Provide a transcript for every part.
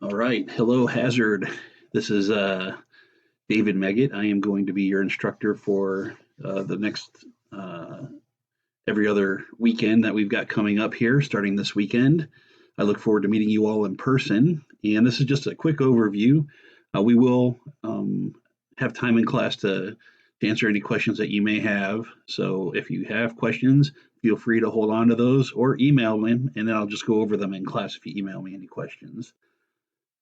All right. Hello, Hazard. This is David Meggett. I am going to be your instructor for the next every other weekend that we've got coming up here, starting this weekend. I look forward to meeting you all in person. And this is just a quick overview. We will have time in class to answer any questions that you may have. So if you have questions, feel free to hold on to those or email them, and then I'll just go over them in class if you email me any questions.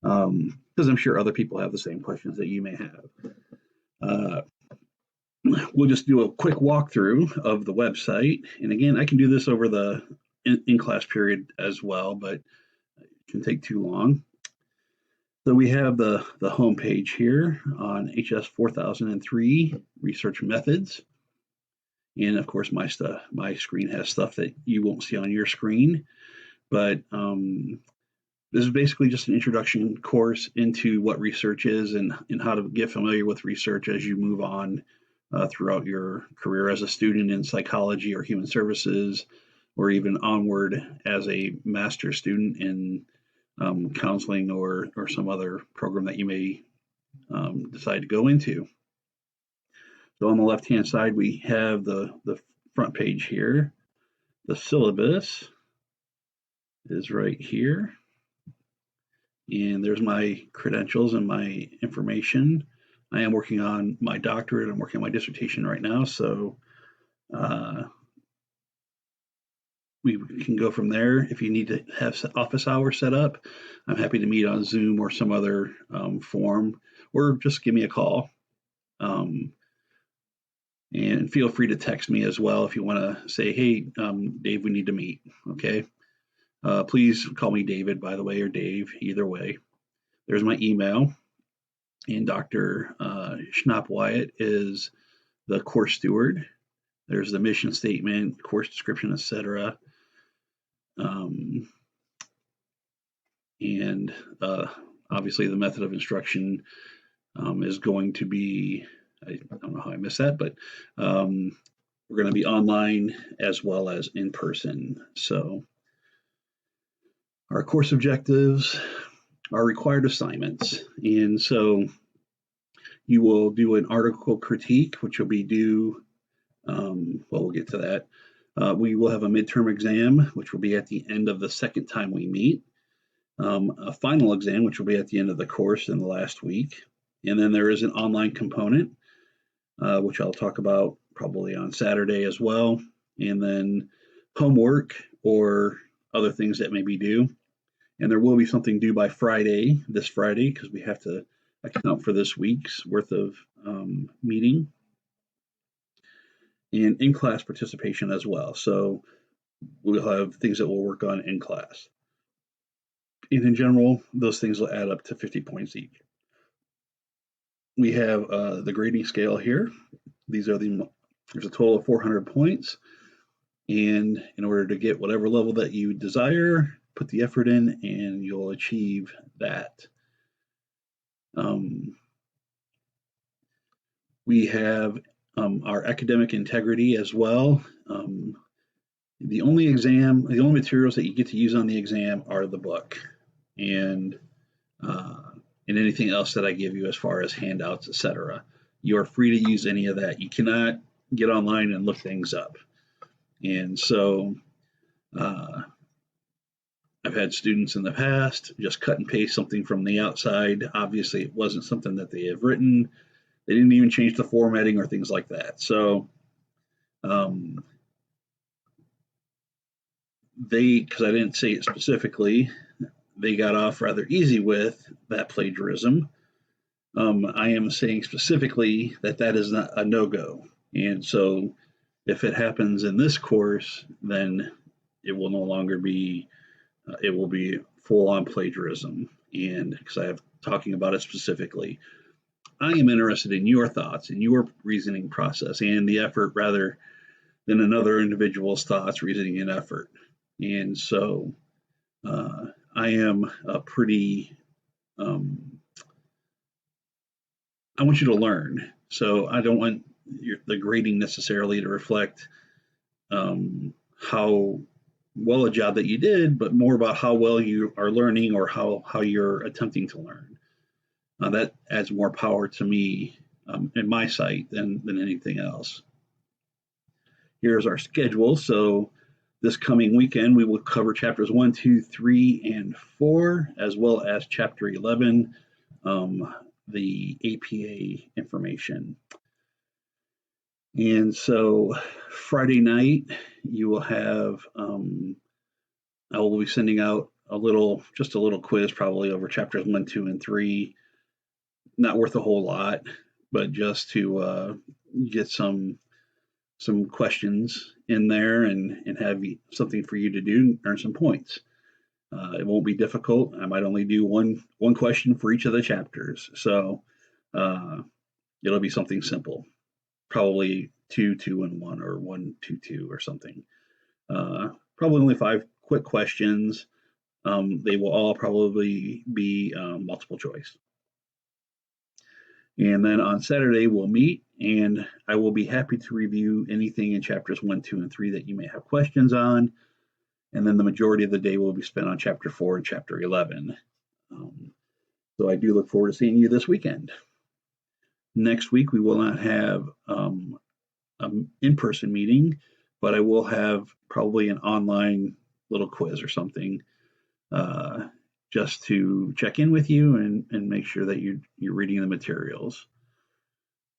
Because I'm sure other people have the same questions that you may have. Uh, we'll just do a quick walkthrough of the website. And again, I can do this over the in-class period as well, but it shouldn't take too long. So we have the home page here on HS 4003 Research Methods. And of course, my screen has stuff that you won't see on your screen. But this is basically just an introduction course into what research is and how to get familiar with research as you move on throughout your career as a student in psychology or human services, or even onward as a master's student in counseling or some other program that you may decide to go into. So on the left-hand side, we have the front page here. The syllabus is right here. And there's my credentials and my information. I am working on my doctorate. I'm working on my dissertation right now. So we can go from there. If you need to have office hours set up, I'm happy to meet on Zoom or some other form, or just give me a call. And feel free to text me as well if you want to say, hey, Dave, we need to meet. Okay. Please call me David, by the way, or Dave, either way. There's my email. And Dr. Schnapp Wyatt is the course steward. There's the mission statement, course description, etc. And obviously the method of instruction is going to be, I don't know how I missed that, but we're going to be online as well as in person. So our course objectives are required assignments. And so you will do an article critique, which will be due, we'll get to that. We will have a midterm exam, which will be at the end of the second time we meet. A final exam, which will be at the end of the course in the last week. And then there is an online component, which I'll talk about probably on Saturday as well. And then homework or other things that may be due. And there will be something due by Friday, this Friday, because we have to account for this week's worth of meeting. And in-class participation as well. So we'll have things that we'll work on in class. And in general, those things will add up to 50 points each. We have the grading scale here. There's a total of 400 points. And in order to get whatever level that you desire, put the effort in and you'll achieve that. We have our academic integrity as well. The only materials that you get to use on the exam are the book and anything else that I give you as far as handouts, etc. You are free to use any of that. You cannot get online and look things up. And so I've had students in the past just cut and paste something from the outside. Obviously, it wasn't something that they have written. They didn't even change the formatting or things like that. So because I didn't say it specifically, they got off rather easy with that plagiarism. I am saying specifically that is not a no-go. And so if it happens in this course, then it will no longer be, it will be full-on plagiarism. And because I have talking about it specifically, I am interested in your thoughts and your reasoning process and the effort rather than another individual's thoughts, reasoning, and effort. And so I am pretty, I want you to learn. So I don't want the grading necessarily to reflect how well a job that you did, but more about how well you are learning or how you're attempting to learn. That adds more power to me in my sight than anything else. Here's our schedule. So this coming weekend, we will cover chapters 1, 2, 3, and 4, as well as chapter 11, the APA information. And so Friday night, you will have, I will be sending out just a little quiz, probably over chapters 1, 2, and 3. Not worth a whole lot, but just to get some questions in there and have something for you to do, earn some points. It won't be difficult. I might only do one question for each of the chapters, so it'll be something simple. Probably 2, 2, and 1, or 1, 2, 2, or something. Probably only 5 quick questions. They will all probably be multiple choice. And then on Saturday, we'll meet, and I will be happy to review anything in chapters 1, 2, and 3 that you may have questions on. And then the majority of the day will be spent on chapter 4 and chapter 11. So I do look forward to seeing you this weekend. Next week, we will not have an in-person meeting, but I will have probably an online little quiz or something just to check in with you and make sure that you're reading the materials.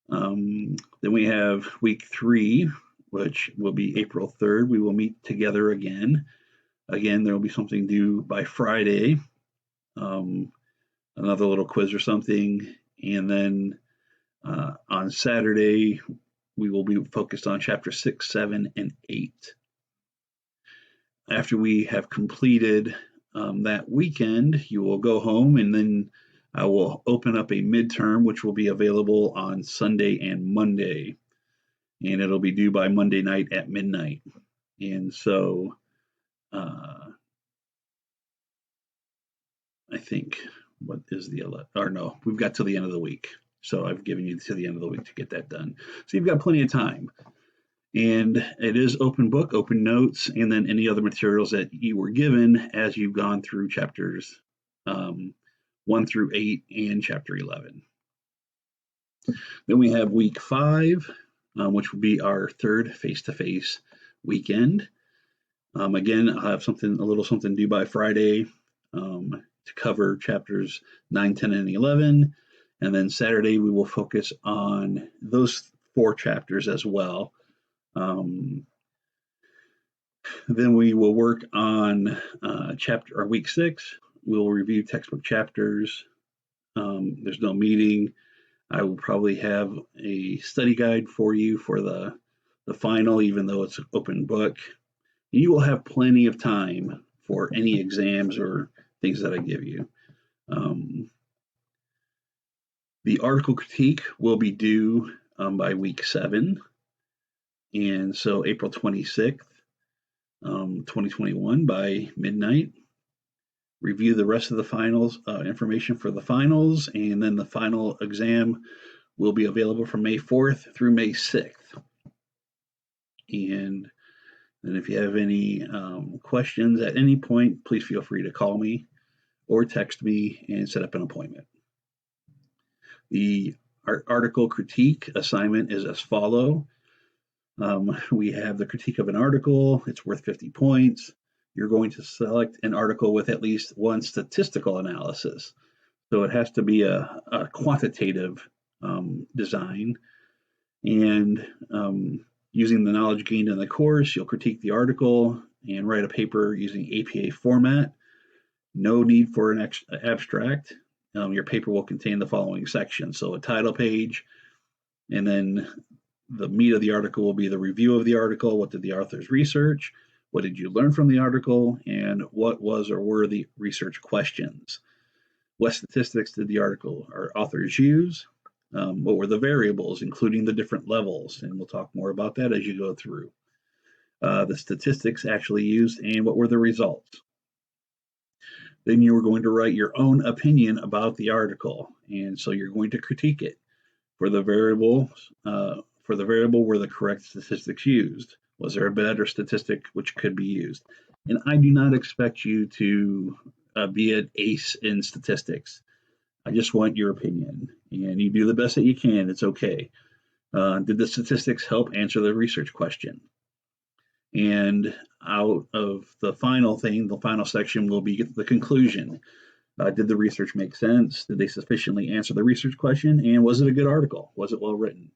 Then we have week 3, which will be April 3rd. We will meet together again. Again, there will be something due by Friday, another little quiz or something. And then on Saturday, we will be focused on chapter 6, 7, and 8. After we have completed that weekend, you will go home, and then I will open up a midterm, which will be available on Sunday and Monday, and it'll be due by Monday night at midnight. And so I think, what is the 11th? Or no, we've got till the end of the week. So I've given you to the end of the week to get that done. So you've got plenty of time. And it is open book, open notes, and then any other materials that you were given as you've gone through chapters 1 through 8 and chapter 11. Then we have week 5, which will be our third face-to-face weekend. Again, I'll have a little something due by Friday to cover chapters 9, 10, and 11. And then Saturday, we will focus on those 4 chapters as well. Then we will work on week 6. We'll review textbook chapters. There's no meeting. I will probably have a study guide for you for the final, even though it's an open book. You will have plenty of time for any exams or things that I give you. The article critique will be due by week 7. And so April 26th, 2021 by midnight. Review the rest of the finals, information for the finals, and then the final exam will be available from May 4th through May 6th. And then if you have any questions at any point, please feel free to call me or text me and set up an appointment. The article critique assignment is as follows. We have the critique of an article. It's worth 50 points. You're going to select an article with at least one statistical analysis. So it has to be a quantitative design. And using the knowledge gained in the course, you'll critique the article and write a paper using APA format. No need for an abstract. Your paper will contain the following sections. So a title page, and then the meat of the article will be the review of the article. What did the authors research? What did you learn from the article? And what was or were the research questions? What statistics did the article or authors use? What were the variables, including the different levels? And we'll talk more about that as you go through. The statistics actually used, and what were the results? Then you are going to write your own opinion about the article. And so you're going to critique it. For the variable, were the correct statistics used? Was there a better statistic which could be used? And I do not expect you to be an ace in statistics. I just want your opinion, and you do the best that you can. It's okay. Did the statistics help answer the research question? And out of the final thing, the final section will be the conclusion. Did the research make sense? Did they sufficiently answer the research question? And was it a good article? Was it well written?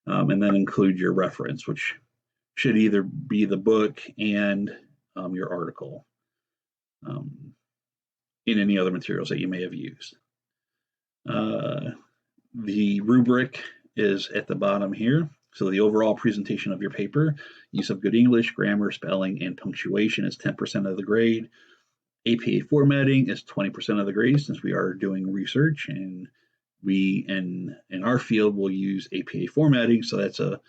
And then include your reference, which should either be the book and your article in any other materials that you may have used. The rubric is at the bottom here. So the overall presentation of your paper, use of good English, grammar, spelling, and punctuation is 10% of the grade. APA formatting is 20% of the grade, since we are doing research, and we in our field will use APA formatting, so that's a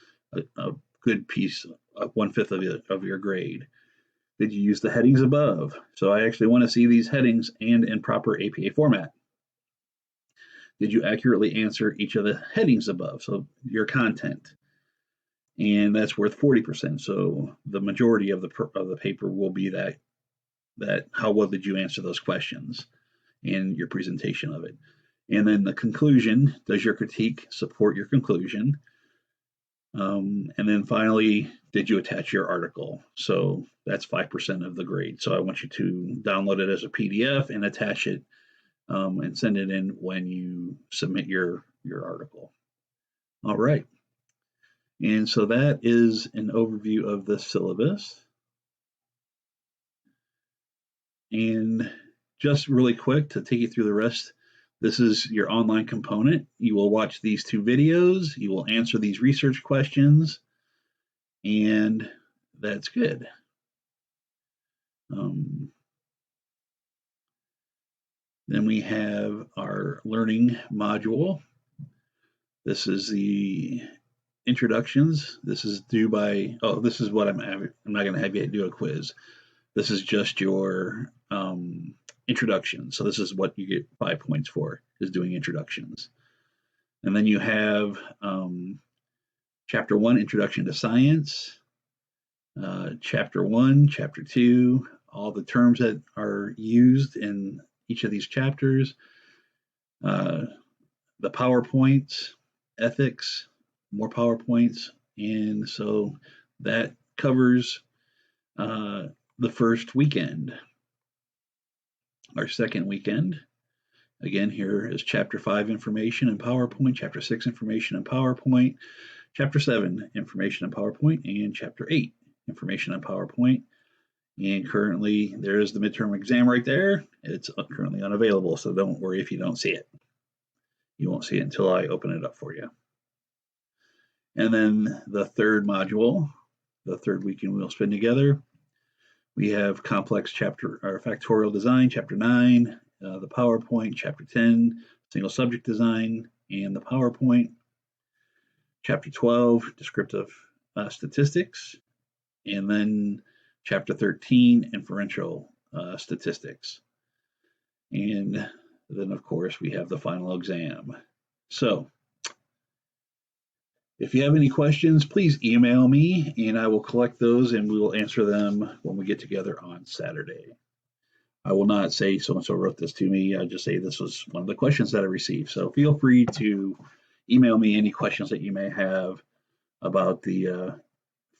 good piece, 1/5 of your grade. Did you use the headings above? So I actually want to see these headings and in proper APA format. Did you accurately answer each of the headings above? So your content. And that's worth 40%. So the majority of the paper will be that how well did you answer those questions and your presentation of it. And then the conclusion, does your critique support your conclusion? And then finally, did you attach your article? So that's 5% of the grade. So I want you to download it as a PDF and attach it and send it in when you submit your article. All right. And so that is an overview of the syllabus. And just really quick to take you through the rest, this is your online component. You will watch these 2 videos, you will answer these research questions, and that's good. Then we have our learning module. This is the introductions. This is due by, this is what I'm not going to have you do a quiz. This is just your introduction. So this is what you get 5 points for, is doing introductions. And then you have Chapter 1, Introduction to Science, Chapter 1, Chapter 2, all the terms that are used in each of these chapters, the PowerPoints, ethics, more PowerPoints, and so that covers the first weekend. Our second weekend, again, here is Chapter 5, Information and PowerPoint, Chapter 6, Information and PowerPoint, Chapter 7, Information and PowerPoint, and Chapter 8, Information and PowerPoint. And currently, there is the midterm exam right there. It's currently unavailable, so don't worry if you don't see it. You won't see it until I open it up for you. And then the third module, the third weekend we'll spend together, we have complex chapter or factorial design, Chapter 9, the PowerPoint, Chapter 10, single subject design, and the PowerPoint. Chapter 12, descriptive statistics, and then Chapter 13, inferential statistics. And then, of course, we have the final exam. So if you have any questions, please email me, and I will collect those, and we will answer them when we get together on Saturday. I will not say so-and-so wrote this to me. I'll just say this was one of the questions that I received. So feel free to email me any questions that you may have about the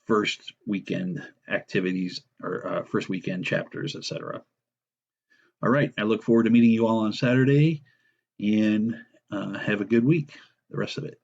first weekend activities or first weekend chapters, etc. All right, I look forward to meeting you all on Saturday, and have a good week, the rest of it.